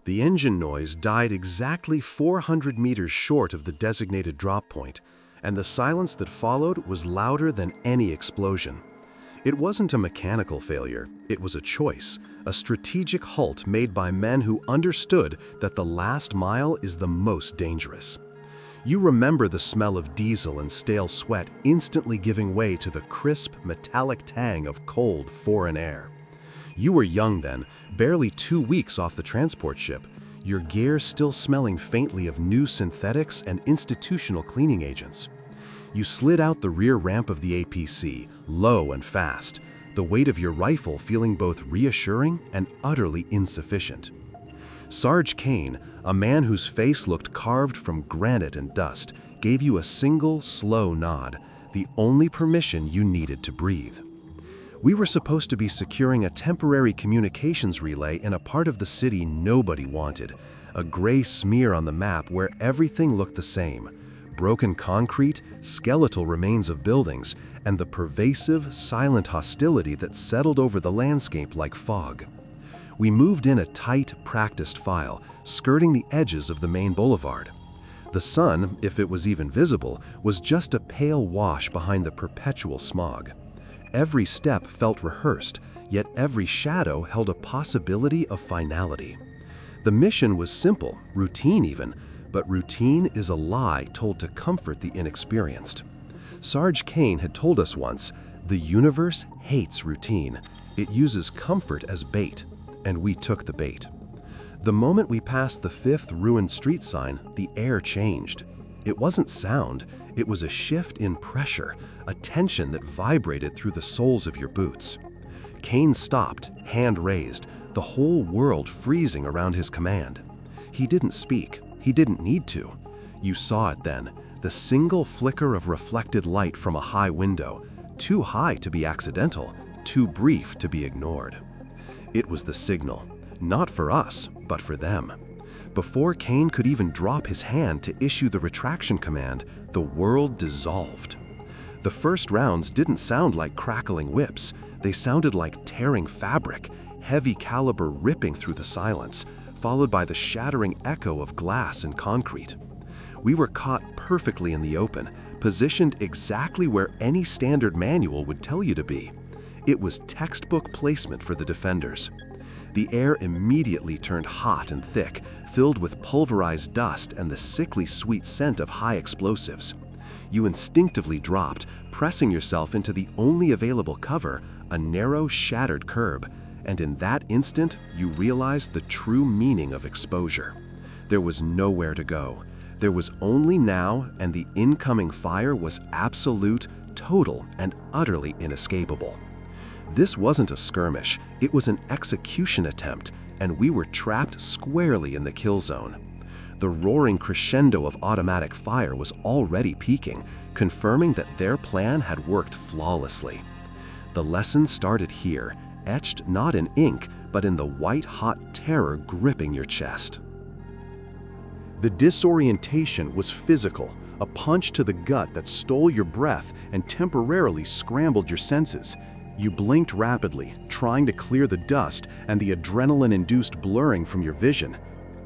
The engine noise died exactly 400 meters short of the designated drop point, and the silence that followed was louder than any explosion. It wasn't a mechanical failure, it was a choice, a strategic halt made by men who understood that the last mile is the most dangerous. You remember the smell of diesel and stale sweat instantly giving way to the crisp, metallic tang of cold, foreign air. You were young then, barely 2 weeks off the transport ship, your gear still smelling faintly of new synthetics and institutional cleaning agents. You slid out the rear ramp of the APC, low and fast, the weight of your rifle feeling both reassuring and utterly insufficient. Sergeant Kaine, a man whose face looked carved from granite and dust, gave you a single, slow nod, the only permission you needed to breathe. We were supposed to be securing a temporary communications relay in a part of the city nobody wanted, a gray smear on the map where everything looked the same. Broken concrete, skeletal remains of buildings, and the pervasive, silent hostility that settled over the landscape like fog. We moved in a tight, practiced file, skirting the edges of the main boulevard. The sun, if it was even visible, was just a pale wash behind the perpetual smog. Every step felt rehearsed, yet every shadow held a possibility of finality. The mission was simple, routine even, but routine is a lie told to comfort the inexperienced. Sergeant Kaine had told us once, the universe hates routine. It uses comfort as bait, and we took the bait. The moment we passed the 5th ruined street sign, the air changed. It wasn't sound, it was a shift in pressure, a tension that vibrated through the soles of your boots. Kaine stopped, hand raised, the whole world freezing around his command. He didn't speak. He didn't need to. You saw it then, the single flicker of reflected light from a high window, too high to be accidental, too brief to be ignored. It was the signal, not for us, but for them. Before Kaine could even drop his hand to issue the retraction command, the world dissolved. The first rounds didn't sound like crackling whips, they sounded like tearing fabric, heavy caliber ripping through the silence, followed by the shattering echo of glass and concrete. We were caught perfectly in the open, positioned exactly where any standard manual would tell you to be. It was textbook placement for the defenders. The air immediately turned hot and thick, filled with pulverized dust and the sickly sweet scent of high explosives. You instinctively dropped, pressing yourself into the only available cover, a narrow, shattered curb. And in that instant, you realized the true meaning of exposure. There was nowhere to go. There was only now, and the incoming fire was absolute, total, and utterly inescapable. This wasn't a skirmish, it was an execution attempt, and we were trapped squarely in the kill zone. The roaring crescendo of automatic fire was already peaking, confirming that their plan had worked flawlessly. The lesson started here, etched not in ink, but in the white-hot terror gripping your chest. The disorientation was physical, a punch to the gut that stole your breath and temporarily scrambled your senses. You blinked rapidly, trying to clear the dust and the adrenaline-induced blurring from your vision.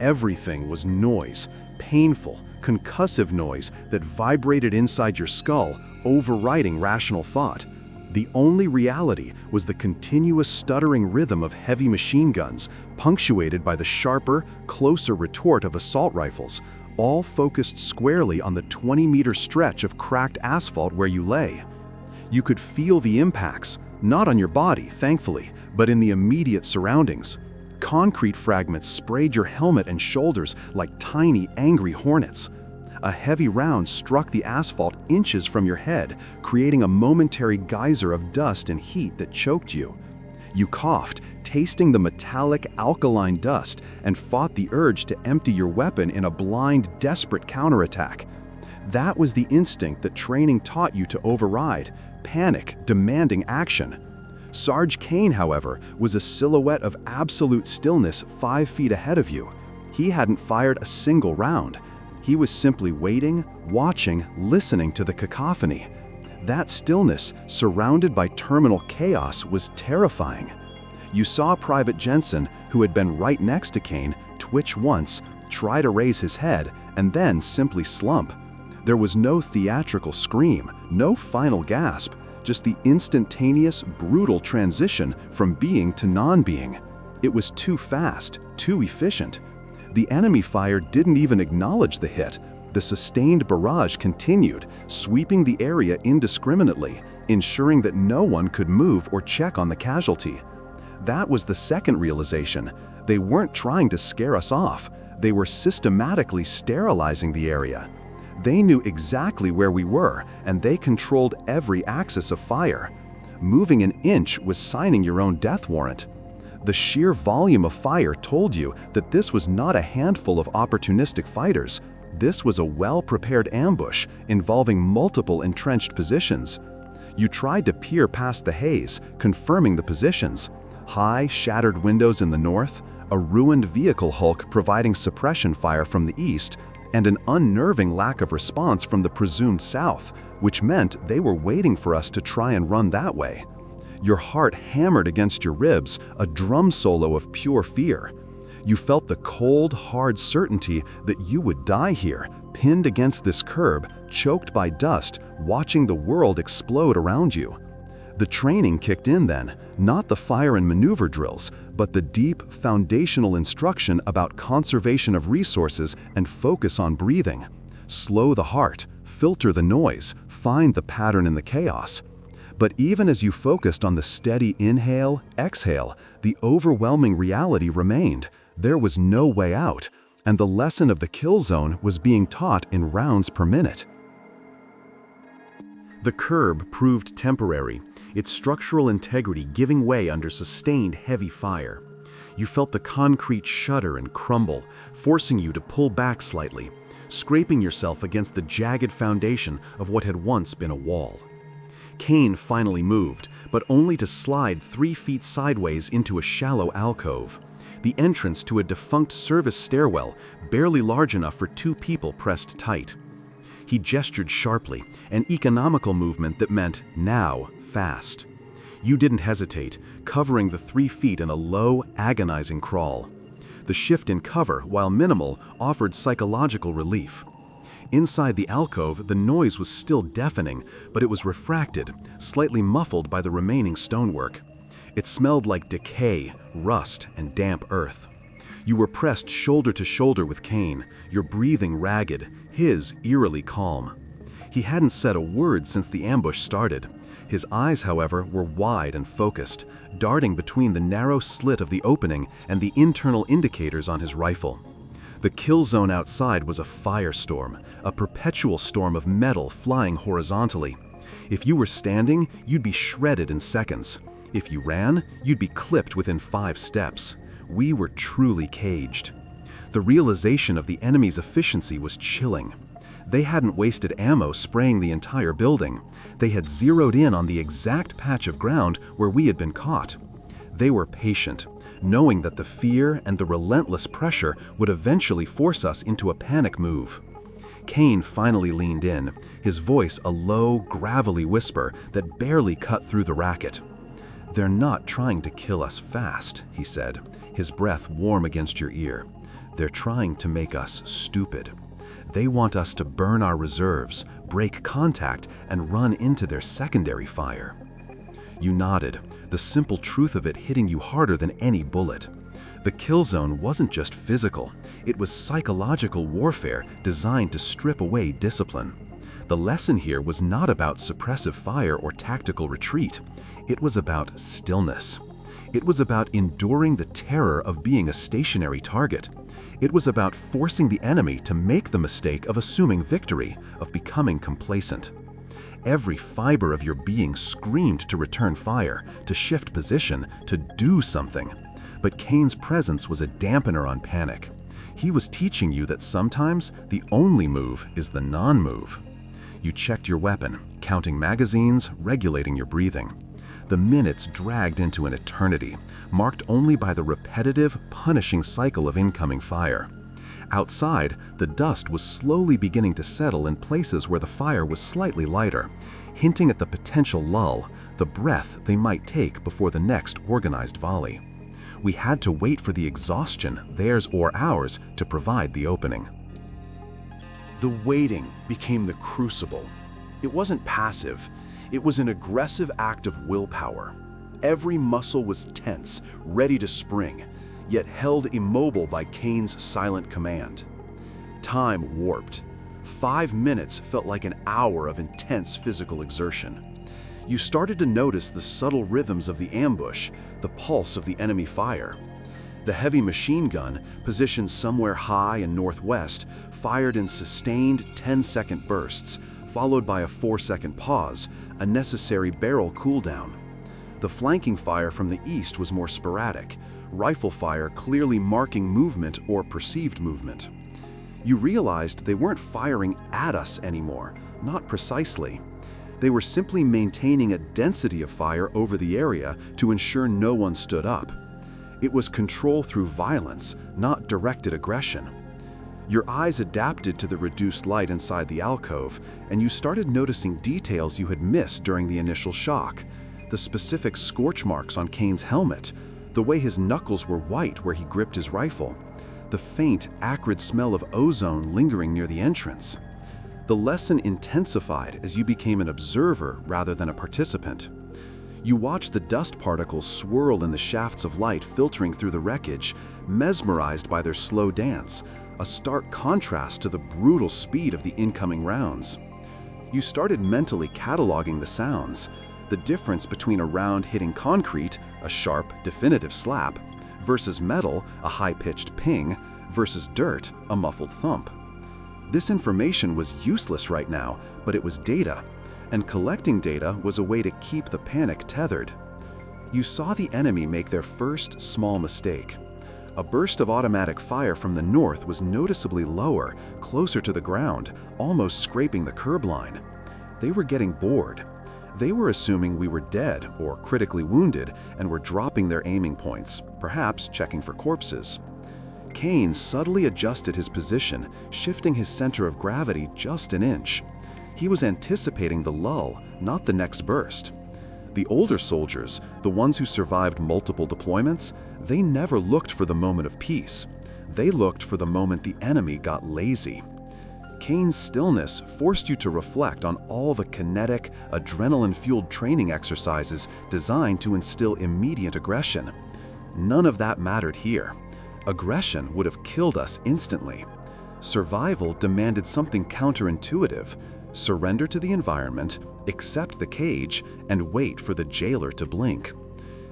Everything was noise, painful, concussive noise that vibrated inside your skull, overriding rational thought. The only reality was the continuous stuttering rhythm of heavy machine guns, punctuated by the sharper, closer retort of assault rifles, all focused squarely on the 20-meter stretch of cracked asphalt where you lay. You could feel the impacts, not on your body, thankfully, but in the immediate surroundings. Concrete fragments sprayed your helmet and shoulders like tiny, angry hornets. A heavy round struck the asphalt inches from your head, creating a momentary geyser of dust and heat that choked you. You coughed, tasting the metallic, alkaline dust, and fought the urge to empty your weapon in a blind, desperate counterattack. That was the instinct that training taught you to override, panic, demanding action. Sergeant Kaine, however, was a silhouette of absolute stillness 5 feet ahead of you. He hadn't fired a single round. He was simply waiting, watching, listening to the cacophony. That stillness, surrounded by terminal chaos, was terrifying. You saw Private Jensen, who had been right next to Kaine, twitch once, try to raise his head, and then simply slump. There was no theatrical scream, no final gasp, just the instantaneous, brutal transition from being to non-being. It was too fast, too efficient. The enemy fire didn't even acknowledge the hit. The sustained barrage continued, sweeping the area indiscriminately, ensuring that no one could move or check on the casualty. That was the second realization. They weren't trying to scare us off. They were systematically sterilizing the area. They knew exactly where we were, and they controlled every axis of fire. Moving an inch was signing your own death warrant. The sheer volume of fire told you that this was not a handful of opportunistic fighters. This was a well-prepared ambush involving multiple entrenched positions. You tried to peer past the haze, confirming the positions. High, shattered windows in the north, a ruined vehicle hulk providing suppression fire from the east, and an unnerving lack of response from the presumed south, which meant they were waiting for us to try and run that way. Your heart hammered against your ribs, a drum solo of pure fear. You felt the cold, hard certainty that you would die here, pinned against this curb, choked by dust, watching the world explode around you. The training kicked in then, not the fire and maneuver drills, but the deep, foundational instruction about conservation of resources and focus on breathing. Slow the heart, filter the noise, find the pattern in the chaos. But even as you focused on the steady inhale, exhale, the overwhelming reality remained. There was no way out, and the lesson of the kill zone was being taught in rounds per minute. The curb proved temporary, its structural integrity giving way under sustained heavy fire. You felt the concrete shudder and crumble, forcing you to pull back slightly, scraping yourself against the jagged foundation of what had once been a wall. Kaine finally moved, but only to slide 3 feet sideways into a shallow alcove, the entrance to a defunct service stairwell barely large enough for 2 people pressed tight. He gestured sharply, an economical movement that meant now, fast. You didn't hesitate, covering the 3 feet in a low, agonizing crawl. The shift in cover, while minimal, offered psychological relief. Inside the alcove, the noise was still deafening, but it was refracted, slightly muffled by the remaining stonework. It smelled like decay, rust, and damp earth. You were pressed shoulder to shoulder with Kaine, your breathing ragged, his eerily calm. He hadn't said a word since the ambush started. His eyes, however, were wide and focused, darting between the narrow slit of the opening and the internal indicators on his rifle. The kill zone outside was a firestorm, a perpetual storm of metal flying horizontally. If you were standing, you'd be shredded in seconds. If you ran, you'd be clipped within 5 steps. We were truly caged. The realization of the enemy's efficiency was chilling. They hadn't wasted ammo spraying the entire building. They had zeroed in on the exact patch of ground where we had been caught. They were patient, knowing that the fear and the relentless pressure would eventually force us into a panic move. Kaine finally leaned in, his voice a low, gravelly whisper that barely cut through the racket. "They're not trying to kill us fast," he said, his breath warm against your ear. "They're trying to make us stupid. They want us to burn our reserves, break contact, and run into their secondary fire." You nodded, the simple truth of it hitting you harder than any bullet. The kill zone wasn't just physical, it was psychological warfare designed to strip away discipline. The lesson here was not about suppressive fire or tactical retreat. It was about stillness. It was about enduring the terror of being a stationary target. It was about forcing the enemy to make the mistake of assuming victory, of becoming complacent. Every fiber of your being screamed to return fire, to shift position, to do something. But Kaine's presence was a dampener on panic. He was teaching you that sometimes the only move is the non-move. You checked your weapon, counting magazines, regulating your breathing. The minutes dragged into an eternity, marked only by the repetitive, punishing cycle of incoming fire. Outside, the dust was slowly beginning to settle in places where the fire was slightly lighter, hinting at the potential lull, the breath they might take before the next organized volley. We had to wait for the exhaustion, theirs or ours, to provide the opening. The waiting became the crucible. It wasn't passive. It was an aggressive act of willpower. Every muscle was tense, ready to spring, yet held immobile by Kaine's silent command. Time warped. 5 minutes felt like an hour of intense physical exertion. You started to notice the subtle rhythms of the ambush, the pulse of the enemy fire. The heavy machine gun, positioned somewhere high and northwest, fired in sustained 10-second bursts, followed by a 4-second pause, a necessary barrel cooldown. The flanking fire from the east was more sporadic, rifle fire clearly marking movement or perceived movement. You realized they weren't firing at us anymore, not precisely. They were simply maintaining a density of fire over the area to ensure no one stood up. It was control through violence, not directed aggression. Your eyes adapted to the reduced light inside the alcove, and you started noticing details you had missed during the initial shock. The specific scorch marks on Kaine's helmet, the way his knuckles were white where he gripped his rifle, the faint, acrid smell of ozone lingering near the entrance. The lesson intensified as you became an observer rather than a participant. You watched the dust particles swirl in the shafts of light filtering through the wreckage, mesmerized by their slow dance, a stark contrast to the brutal speed of the incoming rounds. You started mentally cataloging the sounds, the difference between a round hitting concrete, a sharp, definitive slap, versus metal, a high-pitched ping, versus dirt, a muffled thump. This information was useless right now, but it was data, and collecting data was a way to keep the panic tethered. You saw the enemy make their first small mistake. A burst of automatic fire from the north was noticeably lower, closer to the ground, almost scraping the curb line. They were getting bored. They were assuming we were dead or critically wounded and were dropping their aiming points, perhaps checking for corpses. Kaine subtly adjusted his position, shifting his center of gravity just an inch. He was anticipating the lull, not the next burst. The older soldiers, the ones who survived multiple deployments, they never looked for the moment of peace. They looked for the moment the enemy got lazy. Kaine's stillness forced you to reflect on all the kinetic, adrenaline-fueled training exercises designed to instill immediate aggression. None of that mattered here. Aggression would have killed us instantly. Survival demanded something counterintuitive: surrender to the environment, accept the cage, and wait for the jailer to blink.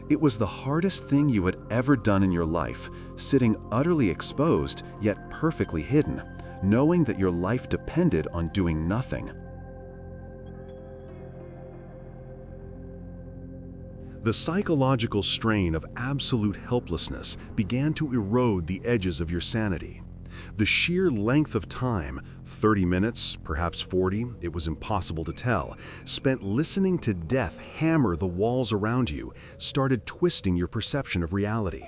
It was the hardest thing you had ever done in your life, sitting utterly exposed yet perfectly hidden, knowing that your life depended on doing nothing. The psychological strain of absolute helplessness began to erode the edges of your sanity. The sheer length of time, 30 minutes, perhaps 40, it was impossible to tell, spent listening to death hammer the walls around you, started twisting your perception of reality.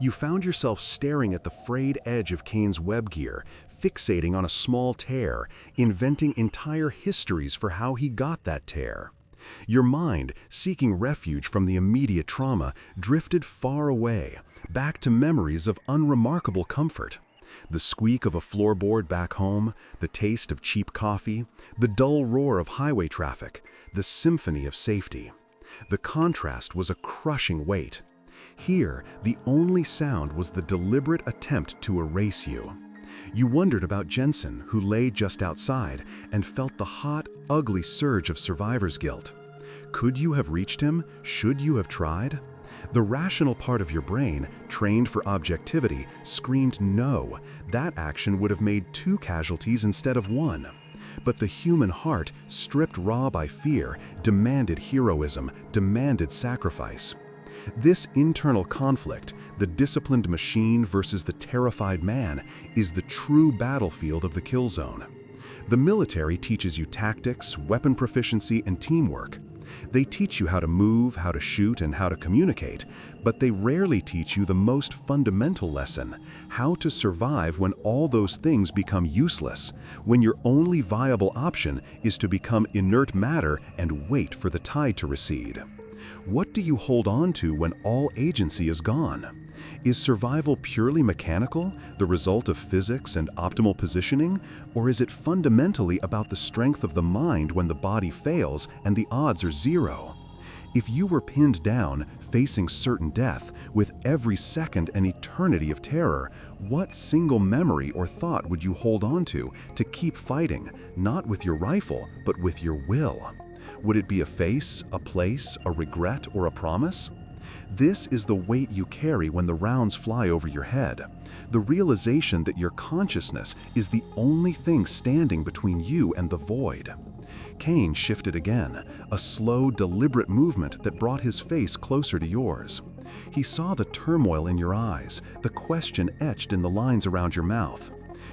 You found yourself staring at the frayed edge of Kaine's web gear, fixating on a small tear, inventing entire histories for how he got that tear. Your mind, seeking refuge from the immediate trauma, drifted far away, back to memories of unremarkable comfort. The squeak of a floorboard back home, the taste of cheap coffee, the dull roar of highway traffic, the symphony of safety. The contrast was a crushing weight. Here, the only sound was the deliberate attempt to erase you. You wondered about Jensen, who lay just outside, and felt the hot, ugly surge of survivor's guilt. Could you have reached him? Should you have tried? The rational part of your brain, trained for objectivity, screamed no. That action would have made 2 casualties instead of 1. But the human heart, stripped raw by fear, demanded heroism, demanded sacrifice. This internal conflict, the disciplined machine versus the terrified man, is the true battlefield of the kill zone. The military teaches you tactics, weapon proficiency, and teamwork. They teach you how to move, how to shoot, and how to communicate, but they rarely teach you the most fundamental lesson: how to survive when all those things become useless, when your only viable option is to become inert matter and wait for the tide to recede. What do you hold on to when all agency is gone? Is survival purely mechanical, the result of physics and optimal positioning, or is it fundamentally about the strength of the mind when the body fails and the odds are zero? If you were pinned down, facing certain death, with every second an eternity of terror, what single memory or thought would you hold on to keep fighting, not with your rifle, but with your will? Would it be a face, a place, a regret, or a promise? This is the weight you carry when the rounds fly over your head. The realization that your consciousness is the only thing standing between you and the void. Kaine shifted again, a slow, deliberate movement that brought his face closer to yours. He saw the turmoil in your eyes, the question etched in the lines around your mouth.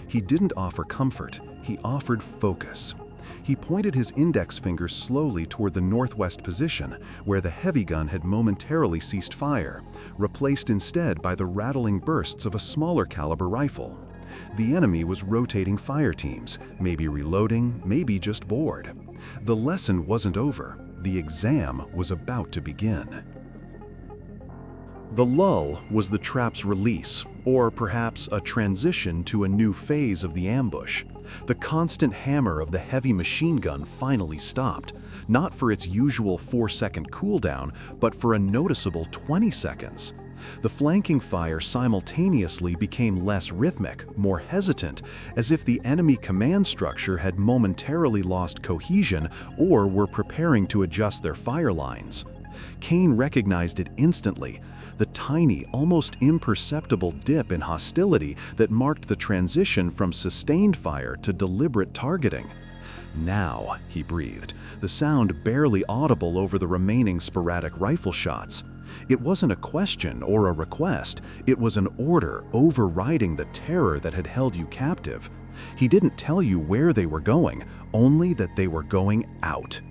He didn't offer comfort, he offered focus. He pointed his index finger slowly toward the northwest position, where the heavy gun had momentarily ceased fire, replaced instead by the rattling bursts of a smaller caliber rifle. The enemy was rotating fire teams, maybe reloading, maybe just bored. The lesson wasn't over. The exam was about to begin. The lull was the trap's release, or perhaps a transition to a new phase of the ambush. The constant hammer of the heavy machine gun finally stopped, not for its usual 4-second cooldown, but for a noticeable 20 seconds. The flanking fire simultaneously became less rhythmic, more hesitant, as if the enemy command structure had momentarily lost cohesion or were preparing to adjust their fire lines. Kaine recognized it instantly, the tiny, almost imperceptible dip in hostility that marked the transition from sustained fire to deliberate targeting. "Now," he breathed, the sound barely audible over the remaining sporadic rifle shots. It wasn't a question or a request, it was an order overriding the terror that had held you captive. He didn't tell you where they were going, only that they were going out.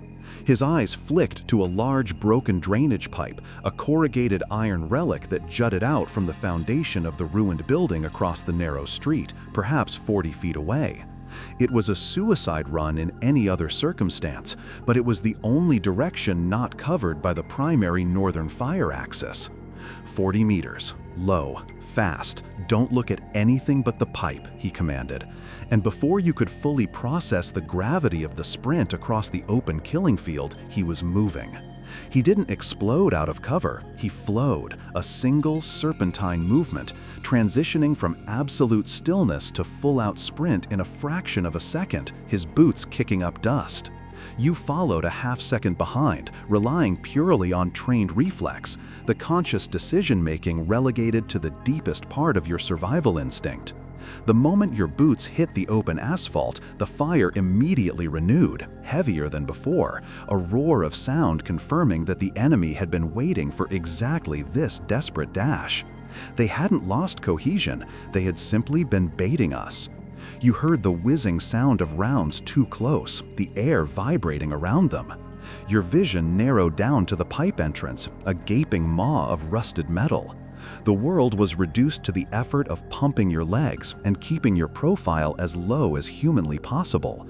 His eyes flicked to a large broken drainage pipe, a corrugated iron relic that jutted out from the foundation of the ruined building across the narrow street, perhaps 40 feet away. It was a suicide run in any other circumstance, but it was the only direction not covered by the primary northern fire axis. 40 meters, low, fast, don't look at anything but the pipe, he commanded. And before you could fully process the gravity of the sprint across the open killing field, he was moving. He didn't explode out of cover, he flowed, a single serpentine movement, transitioning from absolute stillness to full-out sprint in a fraction of a second, his boots kicking up dust. You followed a half-second behind, relying purely on trained reflex, the conscious decision-making relegated to the deepest part of your survival instinct. The moment your boots hit the open asphalt, the fire immediately renewed, heavier than before, a roar of sound confirming that the enemy had been waiting for exactly this desperate dash. They hadn't lost cohesion, they had simply been baiting us. You heard the whizzing sound of rounds too close, the air vibrating around them. Your vision narrowed down to the pipe entrance, a gaping maw of rusted metal. The world was reduced to the effort of pumping your legs and keeping your profile as low as humanly possible.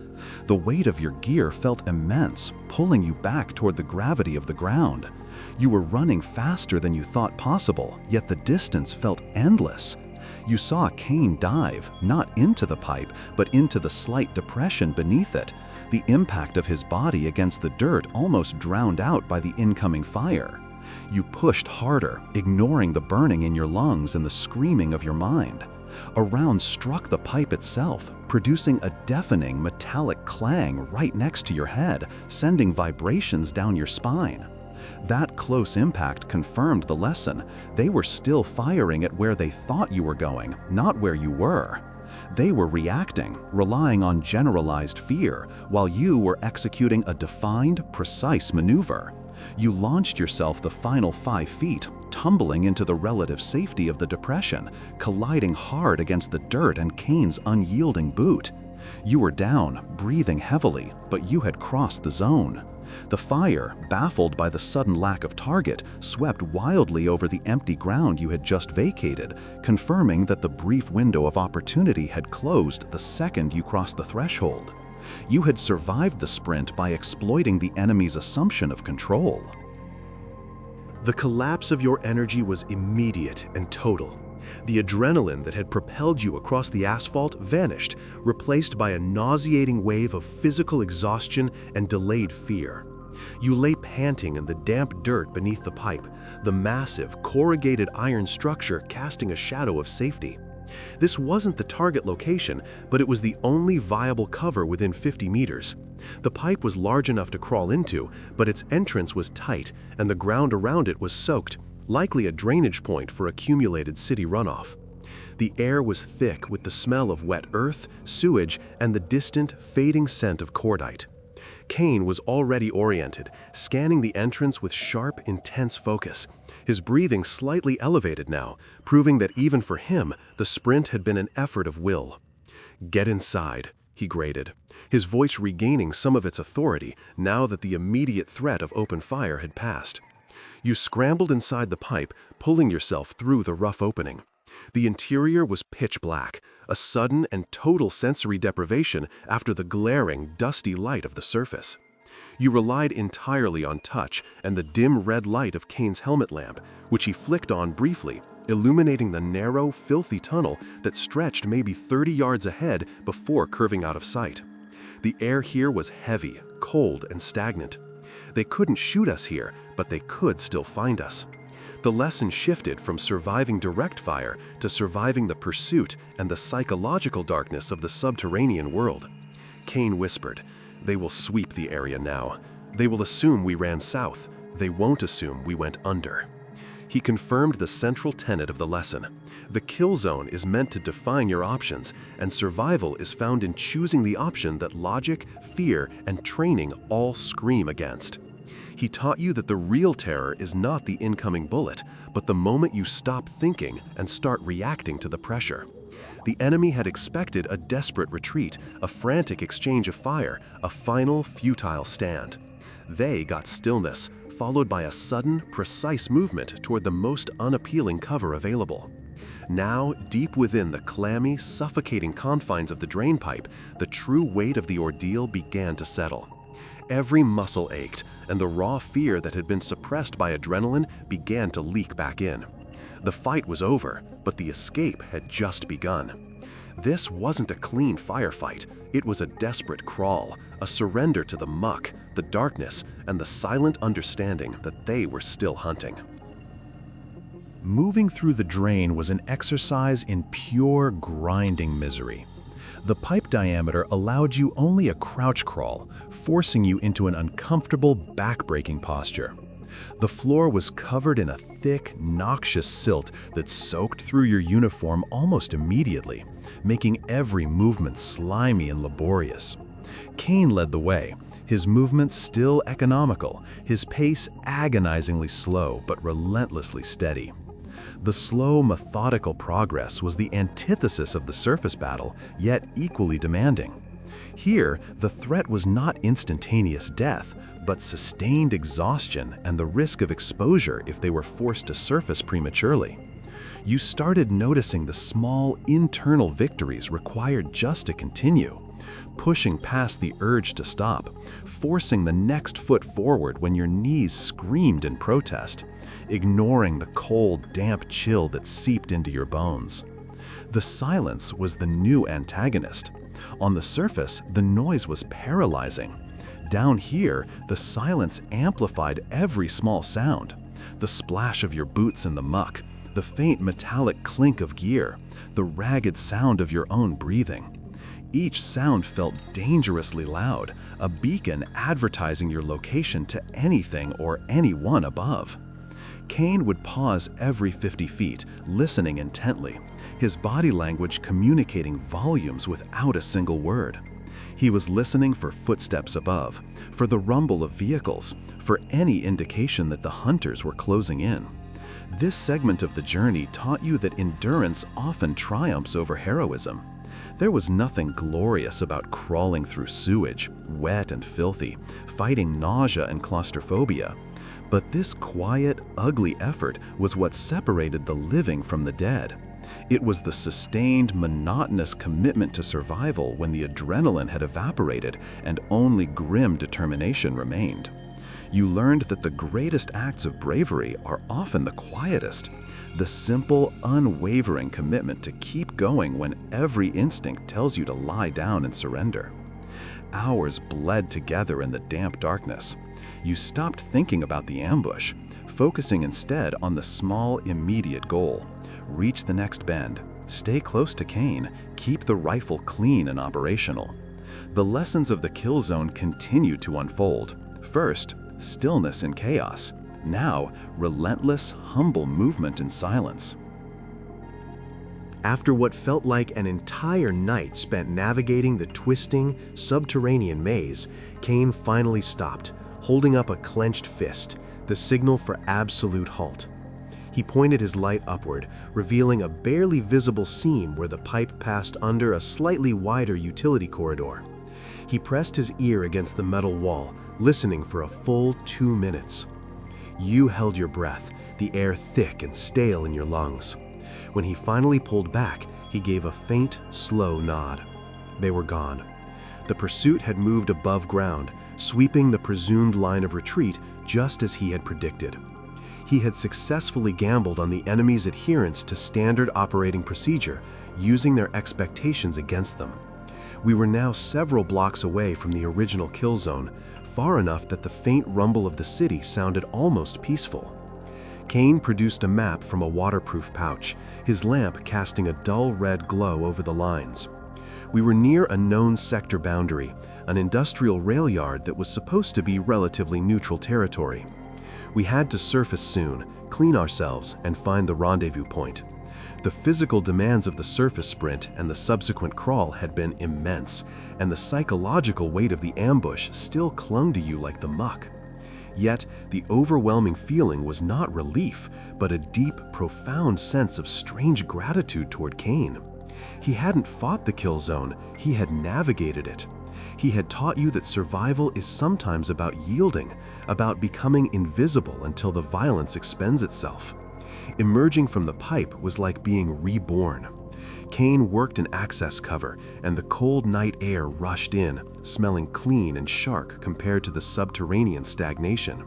The weight of your gear felt immense, pulling you back toward the gravity of the ground. You were running faster than you thought possible, yet the distance felt endless. You saw Kaine dive, not into the pipe, but into the slight depression beneath it, the impact of his body against the dirt almost drowned out by the incoming fire. You pushed harder, ignoring the burning in your lungs and the screaming of your mind. A round struck the pipe itself, producing a deafening metallic clang right next to your head, sending vibrations down your spine. That close impact confirmed the lesson. They were still firing at where they thought you were going, not where you were. They were reacting, relying on generalized fear, while you were executing a defined, precise maneuver. You launched yourself the final 5 feet, tumbling into the relative safety of the depression, colliding hard against the dirt and Kaine's unyielding boot. You were down, breathing heavily, but you had crossed the zone. The fire, baffled by the sudden lack of target, swept wildly over the empty ground you had just vacated, confirming that the brief window of opportunity had closed the second you crossed the threshold. You had survived the sprint by exploiting the enemy's assumption of control. The collapse of your energy was immediate and total. The adrenaline that had propelled you across the asphalt vanished, replaced by a nauseating wave of physical exhaustion and delayed fear. You lay panting in the damp dirt beneath the pipe, the massive, corrugated iron structure casting a shadow of safety. This wasn't the target location, but it was the only viable cover within 50 meters. The pipe was large enough to crawl into, but its entrance was tight, and the ground around it was soaked, likely a drainage point for accumulated city runoff. The air was thick with the smell of wet earth, sewage, and the distant, fading scent of cordite. Kaine was already oriented, scanning the entrance with sharp, intense focus. His breathing slightly elevated now, proving that even for him, the sprint had been an effort of will. "Get inside," he grated, his voice regaining some of its authority now that the immediate threat of open fire had passed. You scrambled inside the pipe, pulling yourself through the rough opening. The interior was pitch black, a sudden and total sensory deprivation after the glaring, dusty light of the surface. You relied entirely on touch and the dim red light of Kaine's helmet lamp, which he flicked on briefly, illuminating the narrow, filthy tunnel that stretched maybe 30 yards ahead before curving out of sight. The air here was heavy, cold, and stagnant. They couldn't shoot us here, but they could still find us. The lesson shifted from surviving direct fire to surviving the pursuit and the psychological darkness of the subterranean world. Kaine whispered, "They will sweep the area now. They will assume we ran south. They won't assume we went under." He confirmed the central tenet of the lesson. The kill zone is meant to define your options, and survival is found in choosing the option that logic, fear, and training all scream against. He taught you that the real terror is not the incoming bullet, but the moment you stop thinking and start reacting to the pressure. The enemy had expected a desperate retreat, a frantic exchange of fire, a final, futile stand. They got stillness, followed by a sudden, precise movement toward the most unappealing cover available. Now, deep within the clammy, suffocating confines of the drain pipe, the true weight of the ordeal began to settle. Every muscle ached, and the raw fear that had been suppressed by adrenaline began to leak back in. The fight was over, but the escape had just begun. This wasn't a clean firefight. It was a desperate crawl, a surrender to the muck, the darkness, and the silent understanding that they were still hunting. Moving through the drain was an exercise in pure, grinding misery. The pipe diameter allowed you only a crouch crawl, forcing you into an uncomfortable, back-breaking posture. The floor was covered in a thick, noxious silt that soaked through your uniform almost immediately, making every movement slimy and laborious. Kaine led the way, his movements still economical, his pace agonizingly slow but relentlessly steady. The slow, methodical progress was the antithesis of the surface battle, yet equally demanding. Here, the threat was not instantaneous death, but sustained exhaustion and the risk of exposure if they were forced to surface prematurely. You started noticing the small, internal victories required just to continue, pushing past the urge to stop, forcing the next foot forward when your knees screamed in protest, ignoring the cold, damp chill that seeped into your bones. The silence was the new antagonist. On the surface, the noise was paralyzing. Down here, the silence amplified every small sound. The splash of your boots in the muck, the faint metallic clink of gear, the ragged sound of your own breathing. Each sound felt dangerously loud, a beacon advertising your location to anything or anyone above. Kaine would pause every 50 feet, listening intently, his body language communicating volumes without a single word. He was listening for footsteps above, for the rumble of vehicles, for any indication that the hunters were closing in. This segment of the journey taught you that endurance often triumphs over heroism. There was nothing glorious about crawling through sewage, wet and filthy, fighting nausea and claustrophobia. But this quiet, ugly effort was what separated the living from the dead. It was the sustained, monotonous commitment to survival when the adrenaline had evaporated and only grim determination remained. You learned that the greatest acts of bravery are often the quietest. The simple, unwavering commitment to keep going when every instinct tells you to lie down and surrender. Hours bled together in the damp darkness. You stopped thinking about the ambush, focusing instead on the small, immediate goal. Reach the next bend, stay close to Kaine, keep the rifle clean and operational. The lessons of the kill zone continued to unfold. First, stillness in chaos. Now, relentless, humble movement in silence. After what felt like an entire night spent navigating the twisting, subterranean maze, Kaine finally stopped, holding up a clenched fist, the signal for absolute halt. He pointed his light upward, revealing a barely visible seam where the pipe passed under a slightly wider utility corridor. He pressed his ear against the metal wall, listening for a full 2 minutes. You held your breath, the air thick and stale in your lungs. When he finally pulled back, he gave a faint, slow nod. They were gone. The pursuit had moved above ground, sweeping the presumed line of retreat just as he had predicted. He had successfully gambled on the enemy's adherence to standard operating procedure, using their expectations against them. We were now several blocks away from the original kill zone, far enough that the faint rumble of the city sounded almost peaceful. Kaine produced a map from a waterproof pouch, his lamp casting a dull red glow over the lines. We were near a known sector boundary, an industrial rail yard that was supposed to be relatively neutral territory. We had to surface soon, clean ourselves, and find the rendezvous point. The physical demands of the surface sprint and the subsequent crawl had been immense, and the psychological weight of the ambush still clung to you like the muck. Yet, the overwhelming feeling was not relief, but a deep, profound sense of strange gratitude toward Kaine. He hadn't fought the kill zone, he had navigated it. He had taught you that survival is sometimes about yielding, about becoming invisible until the violence expends itself. Emerging from the pipe was like being reborn. Kaine worked in access cover, and the cold night air rushed in, smelling clean and sharp compared to the subterranean stagnation.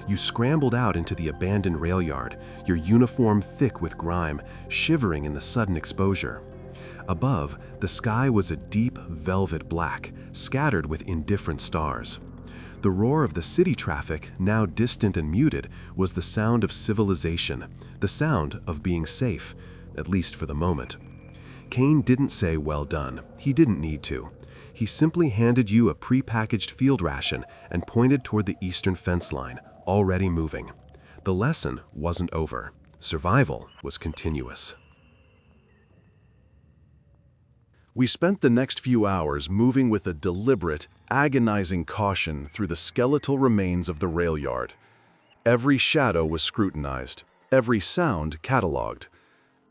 You scrambled out into the abandoned rail yard, your uniform thick with grime, shivering in the sudden exposure. Above, the sky was a deep velvet black, scattered with indifferent stars. The roar of the city traffic, now distant and muted, was the sound of civilization, the sound of being safe, at least for the moment. Kaine didn't say well done. He didn't need to. He simply handed you a pre-packaged field ration and pointed toward the eastern fence line, already moving. The lesson wasn't over. Survival was continuous. We spent the next few hours moving with a deliberate, agonizing caution through the skeletal remains of the rail yard. Every shadow was scrutinized, every sound cataloged.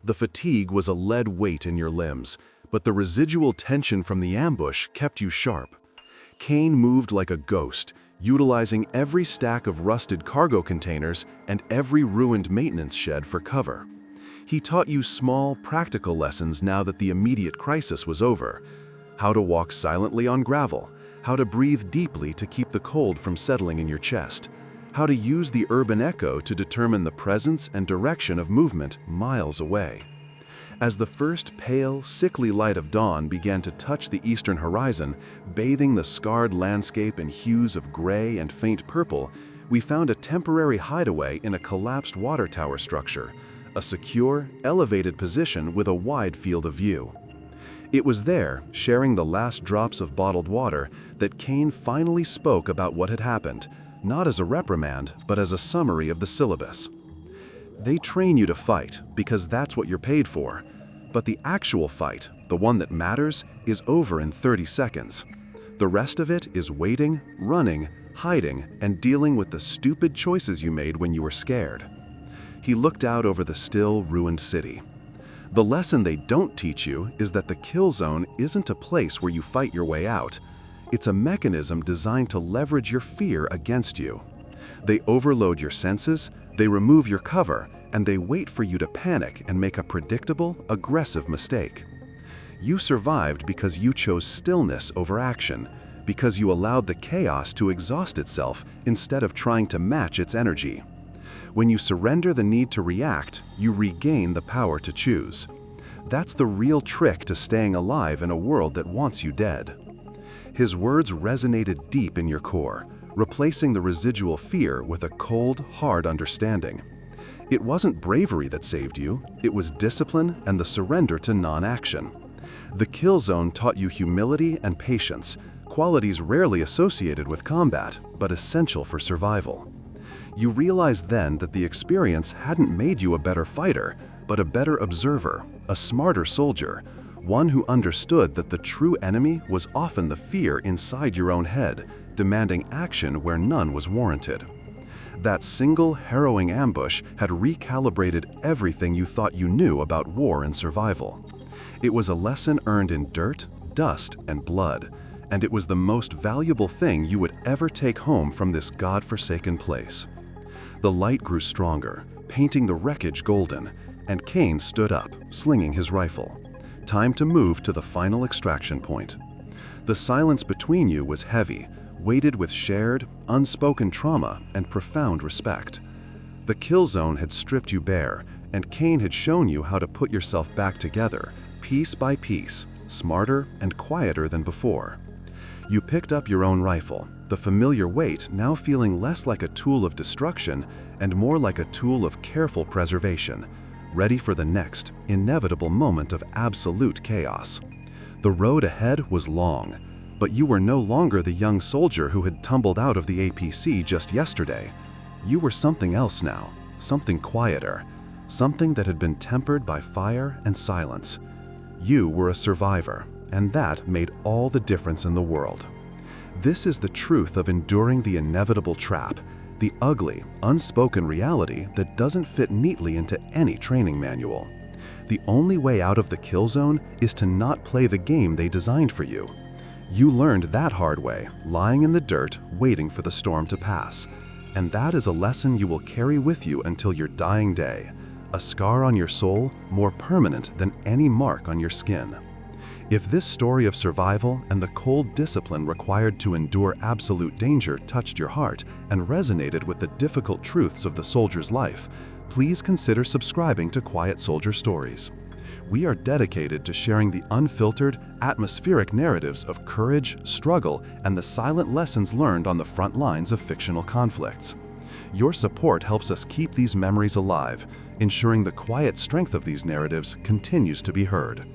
The fatigue was a lead weight in your limbs, but the residual tension from the ambush kept you sharp. Kaine moved like a ghost, utilizing every stack of rusted cargo containers and every ruined maintenance shed for cover. He taught you small, practical lessons now that the immediate crisis was over. How to walk silently on gravel, how to breathe deeply to keep the cold from settling in your chest, how to use the urban echo to determine the presence and direction of movement miles away. As the first pale, sickly light of dawn began to touch the eastern horizon, bathing the scarred landscape in hues of gray and faint purple, we found a temporary hideaway in a collapsed water tower structure, a secure, elevated position with a wide field of view. It was there, sharing the last drops of bottled water, that Kaine finally spoke about what had happened, not as a reprimand, but as a summary of the syllabus. They train you to fight, because that's what you're paid for. But the actual fight, the one that matters, is over in 30 seconds. The rest of it is waiting, running, hiding, and dealing with the stupid choices you made when you were scared. He looked out over the still, ruined city. The lesson they don't teach you is that the kill zone isn't a place where you fight your way out. It's a mechanism designed to leverage your fear against you. They overload your senses, they remove your cover, and they wait for you to panic and make a predictable, aggressive mistake. You survived because you chose stillness over action, because you allowed the chaos to exhaust itself instead of trying to match its energy. When you surrender the need to react, you regain the power to choose. That's the real trick to staying alive in a world that wants you dead. His words resonated deep in your core, replacing the residual fear with a cold, hard understanding. It wasn't bravery that saved you, it was discipline and the surrender to non-action. The kill zone taught you humility and patience, qualities rarely associated with combat, but essential for survival. You realized then that the experience hadn't made you a better fighter, but a better observer, a smarter soldier, one who understood that the true enemy was often the fear inside your own head, demanding action where none was warranted. That single harrowing ambush had recalibrated everything you thought you knew about war and survival. It was a lesson earned in dirt, dust, and blood, and it was the most valuable thing you would ever take home from this God-forsaken place. The light grew stronger, painting the wreckage golden, and Kaine stood up, slinging his rifle. Time to move to the final extraction point. The silence between you was heavy, weighted with shared, unspoken trauma and profound respect. The kill zone had stripped you bare, and Kaine had shown you how to put yourself back together, piece by piece, smarter and quieter than before. You picked up your own rifle, the familiar weight now feeling less like a tool of destruction and more like a tool of careful preservation, ready for the next, inevitable moment of absolute chaos. The road ahead was long, but you were no longer the young soldier who had tumbled out of the APC just yesterday. You were something else now, something quieter, something that had been tempered by fire and silence. You were a survivor, and that made all the difference in the world. This is the truth of enduring the inevitable trap, the ugly, unspoken reality that doesn't fit neatly into any training manual. The only way out of the kill zone is to not play the game they designed for you. You learned that hard way, lying in the dirt, waiting for the storm to pass. And that is a lesson you will carry with you until your dying day, a scar on your soul more permanent than any mark on your skin. If this story of survival and the cold discipline required to endure absolute danger touched your heart and resonated with the difficult truths of the soldier's life, please consider subscribing to Quiet Soldier Stories. We are dedicated to sharing the unfiltered, atmospheric narratives of courage, struggle, and the silent lessons learned on the front lines of fictional conflicts. Your support helps us keep these memories alive, ensuring the quiet strength of these narratives continues to be heard.